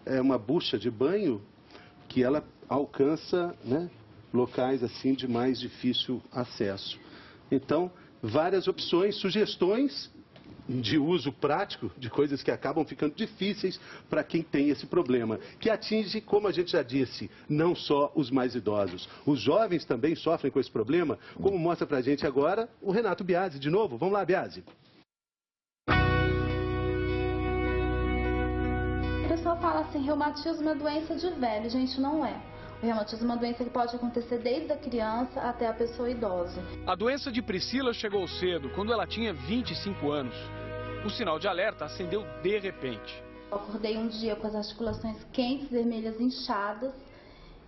é uma bucha de banho que ela alcança, né, locais assim de mais difícil acesso. Então, várias opções, sugestões de uso prático, de coisas que acabam ficando difíceis para quem tem esse problema, que atinge, como a gente já disse, não só os mais idosos. Os jovens também sofrem com esse problema, como mostra para a gente agora o Renato Biasi. De novo, vamos lá, Biasi. O pessoal fala assim, reumatismo é doença de velho. Gente, não é. O reumatismo é uma doença que pode acontecer desde a criança até a pessoa idosa. A doença de Priscila chegou cedo, quando ela tinha 25 anos. O sinal de alerta acendeu de repente. Eu acordei um dia com as articulações quentes, vermelhas, inchadas.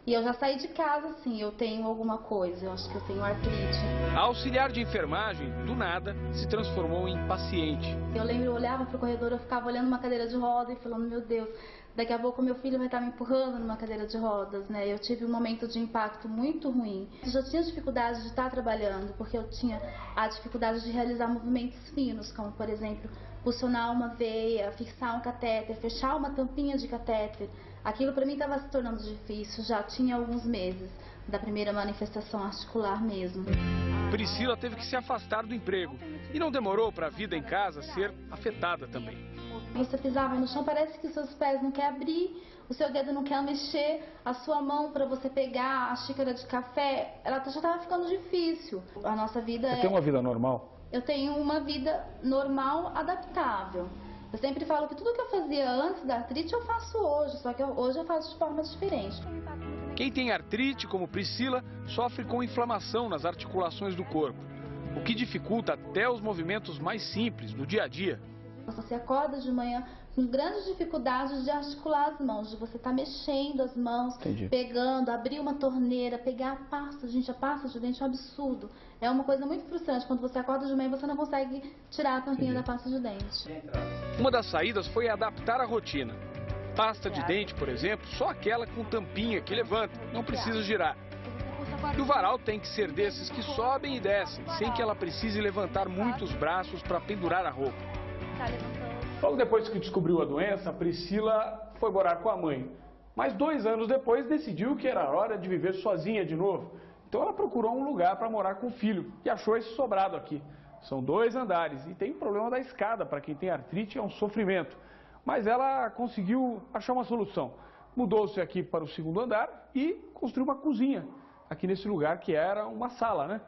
E eu já saí de casa, assim, eu tenho alguma coisa, eu acho que eu tenho artrite. A auxiliar de enfermagem, do nada, se transformou em paciente. Eu lembro, eu olhava para o corredor, eu ficava olhando uma cadeira de roda e falando, meu Deus, daqui a pouco meu filho vai estar me empurrando numa cadeira de rodas, né? Eu tive um momento de impacto muito ruim. Eu já tinha dificuldade de estar trabalhando, porque eu tinha a dificuldade de realizar movimentos finos, como, por exemplo, pulsionar uma veia, fixar um catéter, fechar uma tampinha de catéter. Aquilo para mim estava se tornando difícil, já tinha alguns meses da primeira manifestação articular mesmo. Priscila teve que se afastar do emprego e não demorou para a vida em casa ser afetada também. Você pisava no chão, parece que seus pés não querem abrir, o seu dedo não quer mexer, a sua mão para você pegar a xícara de café, ela já estava ficando difícil. A nossa vida Você tem uma vida normal? Eu tenho uma vida normal, adaptável. Eu sempre falo que tudo que eu fazia antes da artrite eu faço hoje, só que hoje eu faço de forma diferente. Quem tem artrite, como Priscila, sofre com inflamação nas articulações do corpo, o que dificulta até os movimentos mais simples do dia a dia. Você acorda de manhã com grandes dificuldades de articular as mãos, de você estar mexendo as mãos, pegando, abrir uma torneira, pegar a pasta. Gente, a pasta de dente é um absurdo. É uma coisa muito frustrante. Quando você acorda de manhã, você não consegue tirar a tampinha da pasta de dente. Uma das saídas foi adaptar a rotina. Pasta de dente, por exemplo, só aquela com tampinha que levanta, não precisa girar. E o varal tem que ser desses que sobem e descem, sem que ela precise levantar muitos braços para pendurar a roupa. Logo depois que descobriu a doença, a Priscila foi morar com a mãe. Mas 2 anos depois decidiu que era hora de viver sozinha de novo. Então ela procurou um lugar para morar com o filho e achou esse sobrado aqui. São 2 andares e tem o problema da escada. Para quem tem artrite é um sofrimento. Mas ela conseguiu achar uma solução. Mudou-se aqui para o 2º andar e construiu uma cozinha aqui nesse lugar que era uma sala, né?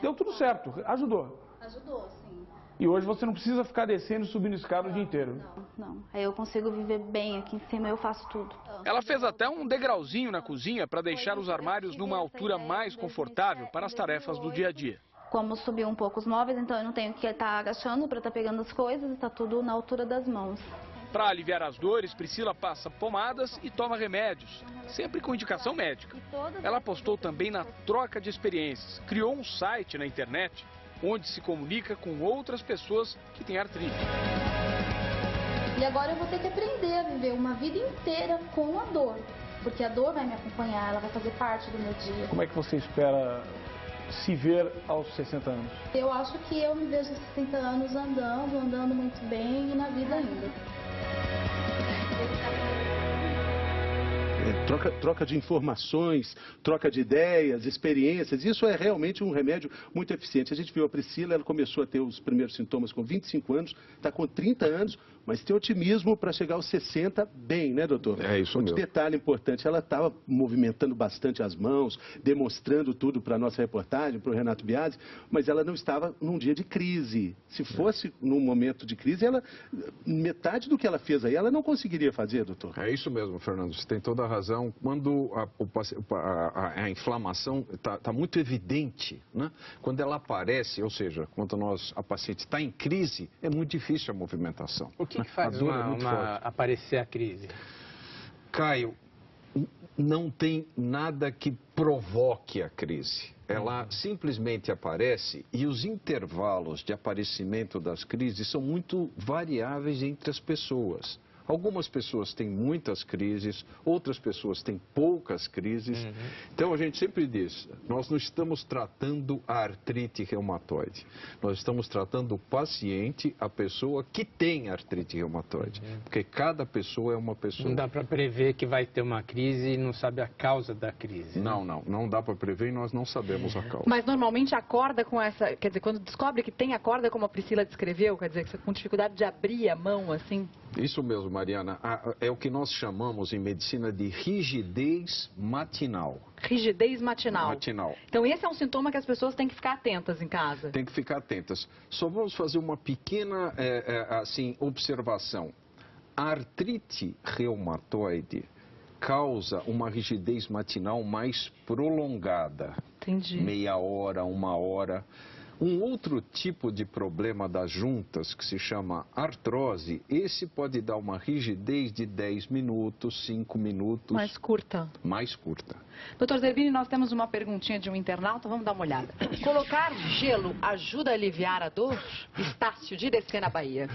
Deu tudo certo, ajudou. Ajudou, sim. E hoje você não precisa ficar descendo e subindo escada o dia inteiro. Não. Aí eu consigo viver bem aqui em cima, eu faço tudo. Ela fez até um degrauzinho na cozinha para deixar os armários numa altura mais confortável para as tarefas do dia a dia. Como subiu um pouco os móveis, então eu não tenho que estar agachando para estar pegando as coisas, está tudo na altura das mãos. Para aliviar as dores, Priscila passa pomadas e toma remédios, sempre com indicação médica. Ela apostou também na troca de experiências, criou um site na internet onde se comunica com outras pessoas que têm artrite. E agora eu vou ter que aprender a viver uma vida inteira com a dor, porque a dor vai me acompanhar, ela vai fazer parte do meu dia. Como é que você espera se ver aos 60 anos? Eu acho que eu me vejo aos 60 anos andando muito bem e na vida ainda. Troca de informações, troca de ideias, experiências, isso é realmente um remédio muito eficiente. A gente viu a Priscila, ela começou a ter os primeiros sintomas com 25 anos, está com 30 anos, mas tem otimismo para chegar aos 60 bem, né, doutor? É isso mesmo. Outro detalhe importante, ela estava movimentando bastante as mãos, demonstrando tudo para a nossa reportagem, para o Renato Biasi, mas ela não estava num dia de crise. Se fosse num momento de crise, metade do que ela fez aí, ela não conseguiria fazer, doutor. É isso mesmo, Fernando, você tem toda a razão. Quando a inflamação está muito evidente, né? Quando ela aparece, ou seja, quando a paciente está em crise, é muito difícil a movimentação. O que faz aparecer a crise? Caio, não tem nada que provoque a crise. Ela simplesmente aparece e os intervalos de aparecimento das crises são muito variáveis entre as pessoas. Algumas pessoas têm muitas crises, outras pessoas têm poucas crises. Então a gente sempre diz, nós não estamos tratando a artrite reumatoide, nós estamos tratando o paciente, a pessoa que tem artrite reumatoide, porque cada pessoa é uma pessoa. Não dá para prever que vai ter uma crise e não sabe a causa da crise. Não dá para prever e nós não sabemos a causa. Mas normalmente acorda com essa, quer dizer, quando descobre que tem, acorda como a Priscila descreveu, quer dizer, com dificuldade de abrir a mão, assim. Isso mesmo, Mariana. É o que nós chamamos em medicina de rigidez matinal. Rigidez matinal. Matinal. Então esse é um sintoma que as pessoas têm que ficar atentas em casa. Tem que ficar atentas. Só vamos fazer uma pequena observação. A artrite reumatoide causa uma rigidez matinal mais prolongada. Entendi. Meia hora, 1 hora. Um outro tipo de problema das juntas, que se chama artrose, esse pode dar uma rigidez de 10 minutos, 5 minutos. Mais curta. Mais curta. Doutor Zerbini, nós temos uma perguntinha de um internauta, vamos dar uma olhada. Colocar gelo ajuda a aliviar a dor? Estácio de Descer na Bahia.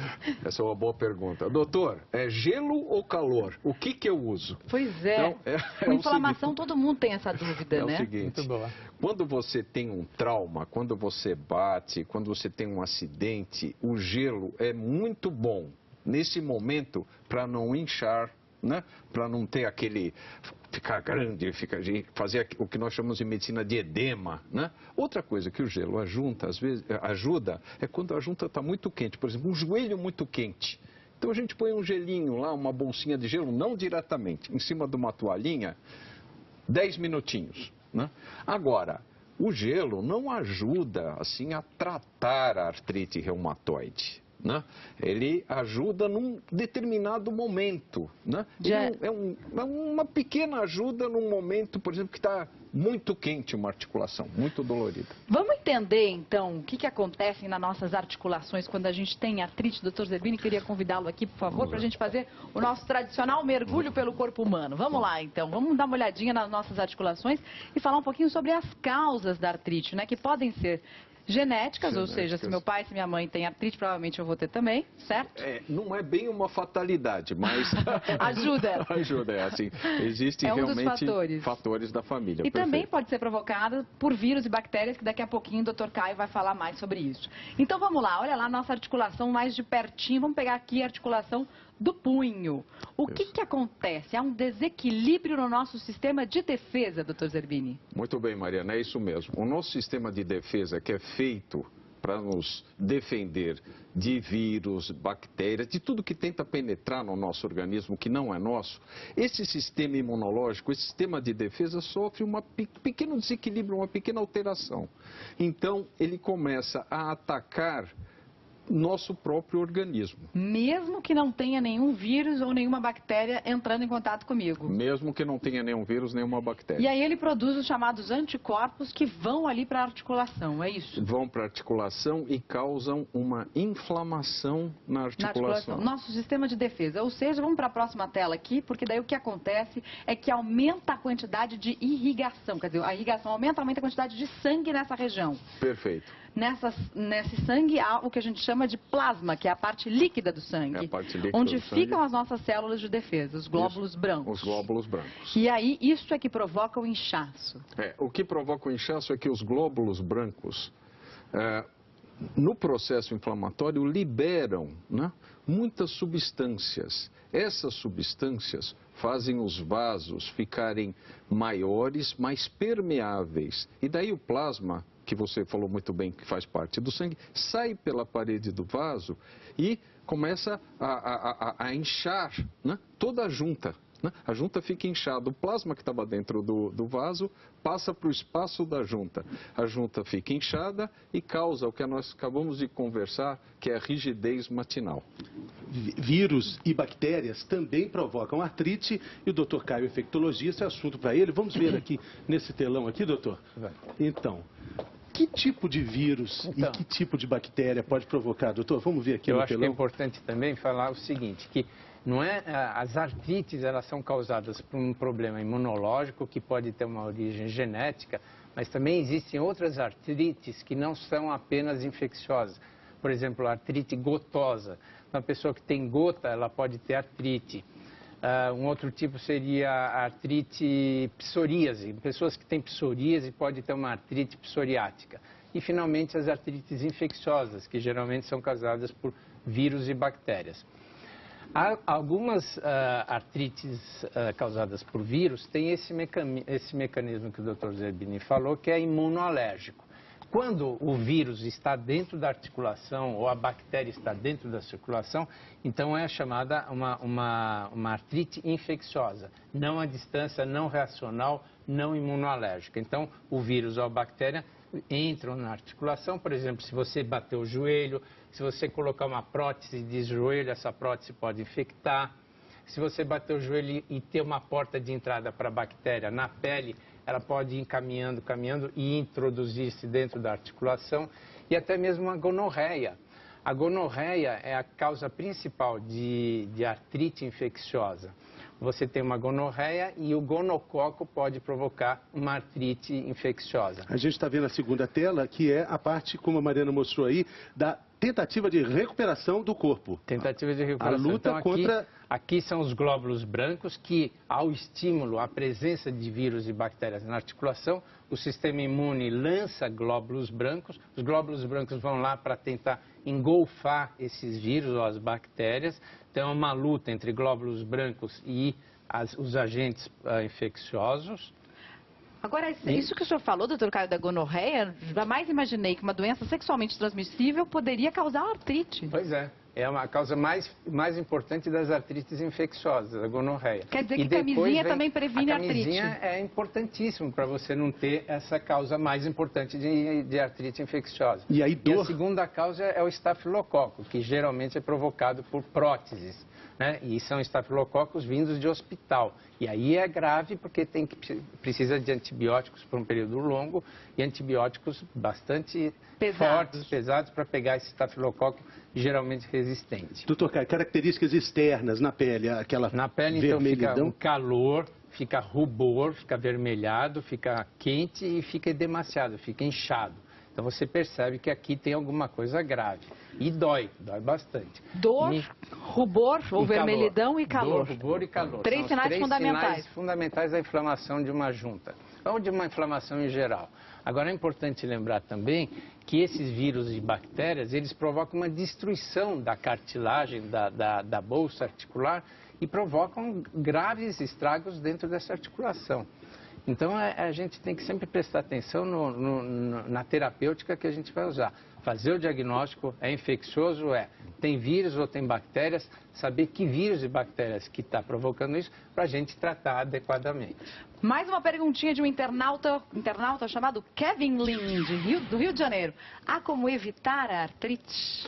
Essa é uma boa pergunta. Doutor, é gelo ou calor? O que eu uso? Pois é. Então, Com inflamação, todo mundo tem essa dúvida, né? É o seguinte, Muito boa. Quando você tem um trauma, quando você bate, quando você tem um acidente, o gelo é muito bom nesse momento para não inchar, né? Para não ter aquele ficar grande, fazer o que nós chamamos de medicina de edema, né? Outra coisa que o gelo ajuda é quando a junta está muito quente, por exemplo, um joelho muito quente. Então a gente põe um gelinho lá, uma bolsinha de gelo, não diretamente, em cima de uma toalhinha, 10 minutinhos, né? Agora, o gelo não ajuda assim a tratar a artrite reumatoide, né? Ele ajuda num determinado momento, né? É uma pequena ajuda num momento, por exemplo, que está muito quente uma articulação, muito dolorida. Vamos entender, então, o que acontece nas nossas articulações quando a gente tem artrite. Doutor Zerbini, queria convidá-lo aqui, por favor, para a gente fazer o nosso tradicional mergulho pelo corpo humano. Vamos lá, então. Vamos dar uma olhadinha nas nossas articulações e falar um pouquinho sobre as causas da artrite, né? Que podem ser genéticas, ou seja, se meu pai, se minha mãe tem artrite, provavelmente eu vou ter também, certo? Não é bem uma fatalidade, mas... Ajuda. Ajuda, assim. Existem realmente fatores da família. E também pode ser provocada por vírus e bactérias, que daqui a pouquinho o Dr. Caio vai falar mais sobre isso. Então vamos lá, olha lá nossa articulação mais de pertinho, vamos pegar aqui a articulação do punho. O que acontece? Há um desequilíbrio no nosso sistema de defesa, doutor Zerbini? Muito bem, Mariana, é isso mesmo. O nosso sistema de defesa, que é feito para nos defender de vírus, bactérias, de tudo que tenta penetrar no nosso organismo, que não é nosso, esse sistema imunológico, esse sistema de defesa sofre um pequeno desequilíbrio, uma pequena alteração. Então, ele começa a atacar nosso próprio organismo. Mesmo que não tenha nenhum vírus ou nenhuma bactéria entrando em contato comigo. Mesmo que não tenha nenhum vírus, nenhuma bactéria. E aí ele produz os chamados anticorpos que vão ali para a articulação, é isso? Vão para a articulação e causam uma inflamação na articulação. Nosso sistema de defesa. Ou seja, vamos para a próxima tela aqui, porque daí o que acontece é que aumenta a quantidade de irrigação. Quer dizer, a irrigação aumenta a quantidade de sangue nessa região. Perfeito. Nesse sangue há o que a gente chama de plasma, que é a parte líquida do sangue. É a parte líquida onde do ficam sangue. as nossas células de defesa, os glóbulos brancos. Os glóbulos brancos. E aí, isso é que provoca o inchaço. O que provoca o inchaço é que os glóbulos brancos, no processo inflamatório, liberam, né, muitas substâncias. Essas substâncias fazem os vasos ficarem maiores, mais permeáveis. E daí o plasma, que você falou muito bem que faz parte do sangue, sai pela parede do vaso e começa a inchar, né, toda a junta. Né? A junta fica inchada. O plasma que estava dentro do vaso passa para o espaço da junta. A junta fica inchada e causa o que nós acabamos de conversar, que é a rigidez matinal. Vírus e bactérias também provocam artrite e o Dr. Caio, infectologista, é assunto para ele. Vamos ver aqui nesse telão aqui, doutor? Então, que tipo de vírus e que tipo de bactéria pode provocar, doutor? Vamos ver aqui no telão. Eu acho que é importante também falar o seguinte, que não é, as artrites, elas são causadas por um problema imunológico que pode ter uma origem genética, mas também existem outras artrites que não são apenas infecciosas. Por exemplo, a artrite gotosa. Uma pessoa que tem gota, ela pode ter artrite. Um outro tipo seria a artrite psoríase. Pessoas que têm psoríase podem ter uma artrite psoriática. E, finalmente, as artrites infecciosas, que geralmente são causadas por vírus e bactérias. Algumas artrites causadas por vírus têm esse mecanismo que o Dr. Zerbini falou, que é imunoalérgico. Quando o vírus está dentro da articulação ou a bactéria está dentro da circulação, então é chamada uma artrite infecciosa, não à distância, não reacional, não imunoalérgica. Então, o vírus ou a bactéria entram na articulação, por exemplo, se você bater o joelho, se você colocar uma prótese de joelho, essa prótese pode infectar. Se você bater o joelho e ter uma porta de entrada para a bactéria na pele, ela pode ir caminhando e introduzir-se dentro da articulação, e até mesmo a gonorreia. A gonorreia é a causa principal de artrite infecciosa. Você tem uma gonorreia e o gonococo pode provocar uma artrite infecciosa. A gente está vendo a segunda tela, que é a parte, como a Mariana mostrou aí, da tentativa de recuperação do corpo. Tentativa de recuperação. A luta então, contra... Aqui são os glóbulos brancos que, ao estímulo, à presença de vírus e bactérias na articulação, o sistema imune lança glóbulos brancos. Os glóbulos brancos vão lá para tentar engolfar esses vírus ou as bactérias. Então, é uma luta entre glóbulos brancos e os agentes infecciosos. Agora, isso que o senhor falou, doutor Caio, da gonorreia, jamais imaginei que uma doença sexualmente transmissível poderia causar artrite. Pois é. É a causa mais importante das artrites infecciosas, a gonorreia. Quer dizer que camisinha também previne artrite? A camisinha é importantíssimo para você não ter essa causa mais importante de artrite infecciosa. E aí, dor? E a segunda causa é o estafilococo, que geralmente é provocado por próteses, né? E são estafilococos vindos de hospital. E aí é grave porque precisa de antibióticos por um período longo e antibióticos bastante fortes, pesados, para pegar esse estafilococo geralmente resistente. Doutor Caio, características externas na pele, aquela na pele, então, fica um calor, fica rubor, fica avermelhado, fica quente e fica edemaciado, fica inchado. Então você percebe que aqui tem alguma coisa grave. E dói bastante. Dor, rubor, ou vermelhidão e calor. Dor, rubor e calor. Três sinais fundamentais. Sinais fundamentais da inflamação de uma junta, ou de uma inflamação em geral. Agora é importante lembrar também que esses vírus e bactérias, eles provocam uma destruição da cartilagem, da bolsa articular, e provocam graves estragos dentro dessa articulação. Então, a gente tem que sempre prestar atenção na terapêutica que a gente vai usar. Fazer o diagnóstico, é infeccioso, tem vírus ou tem bactérias, saber que vírus e bactérias que está provocando isso, para a gente tratar adequadamente. Mais uma perguntinha de um internauta chamado Kevin Lin, do Rio de Janeiro. Há como evitar a artrite?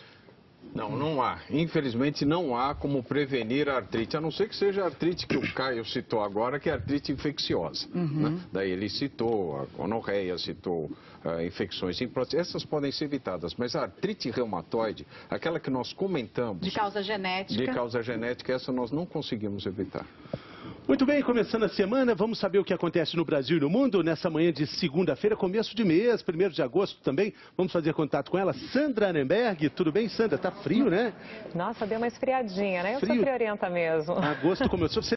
Não, não há. Infelizmente não há como prevenir a artrite, a não ser que seja a artrite que o Caio citou agora, que é a artrite infecciosa. Né? Daí ele citou a gonorreia, citou infecções em prótese. Essas podem ser evitadas, mas a artrite reumatoide, aquela que nós comentamos... De causa genética. Essa nós não conseguimos evitar. Muito bem, começando a semana, vamos saber o que acontece no Brasil e no mundo. Nessa manhã de segunda-feira, começo de mês, 1º de agosto também. Vamos fazer contato com ela. Sandra Anenberg, tudo bem, Sandra? Tá frio, né? Nossa, deu uma esfriadinha, né? Eu Frio. sou friorenta mesmo. Agosto começou. Você